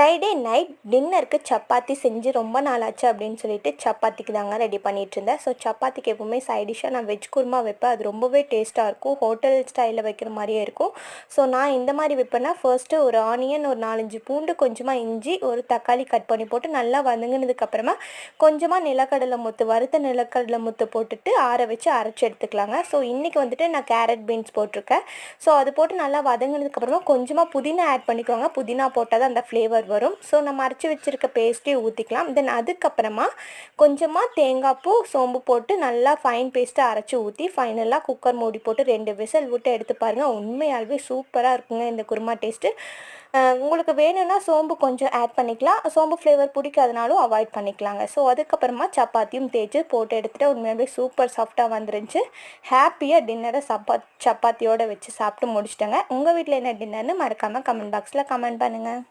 Friday night டின்னருக்கு சப்பாத்தி செஞ்சு ரொம்ப நாள் ஆச்சு அப்படின்னு சொல்லிட்டு சப்பாத்திக்கு தாங்க ரெடி பண்ணிட்டு இருந்தேன். ஸோ சப்பாத்திக்கு எப்பவுமே சைட் டிஷ்ஷாக நான் வெஜ் குருமா வைப்பேன். அது ரொம்பவே டேஸ்ட்டாக இருக்கும். ஹோட்டல் ஸ்டைலில் வைக்கிற மாதிரியே இருக்கும். ஸோ நான் இந்த மாதிரி வைப்பேன்னா ஃபர்ஸ்ட்டு ஒரு ஆனியன், ஒரு 4-5 பூண்டு, கொஞ்சமாக இஞ்சி, ஒரு தக்காளி கட் பண்ணி போட்டு நல்லா வதங்கினதுக்கப்புறமா கொஞ்சமாக நிலக்கடலை முத்து, வறுத்த நிலக்கடலை முத்து போட்டுட்டு ஆற வச்சு அரைச்சி எடுத்துக்கலாங்க. ஸோ இன்றைக்கி வந்துட்டு நான் கேரட் பீன்ஸ் போட்டிருக்கேன். ஸோ அது போட்டு நல்லா வதங்கினதுக்கப்புறமா கொஞ்சமாக புதினா ஆட் பண்ணிக்கோங்க. புதினா போட்டால் தான் அந்த ஃப்ளேவர் வரும். ஸோ நம்ம அரைச்சி வச்சுருக்க பேஸ்ட்டையும் ஊற்றிக்கலாம். தென் அதுக்கப்புறமா கொஞ்சமாக தேங்காய் பூ, சோம்பு போட்டு நல்லா ஃபைன் பேஸ்ட்டாக அரைச்சி ஊற்றி ஃபைனலாக குக்கர் மூடி போட்டு 2 விசில் விட்டு எடுத்து பாருங்கள். உண்மையாகவே சூப்பராக இருக்குங்க இந்த குருமா டேஸ்ட்டு. உங்களுக்கு வேணும்னா சோம்பு கொஞ்சம் ஆட் பண்ணிக்கலாம். சோம்பு ஃப்ளேவர் பிடிக்காதனாலும் அவாய்ட் பண்ணிக்கலாங்க. ஸோ அதுக்கப்புறமா சப்பாத்தியும் தேய்ச்சி போட்டு எடுத்துகிட்டு உண்மையாகவே சூப்பர் சாஃப்டாக வந்துருந்துச்சு. ஹாப்பியாக டின்னரை சப்பாத்தியோடு வச்சு சாப்பிட்டு முடிச்சிட்டேங்க. உங்கள் வீட்டில் என்ன டின்னர்னு மறக்காமல் கமெண்ட் பாக்ஸில் கமெண்ட் பண்ணுங்கள்.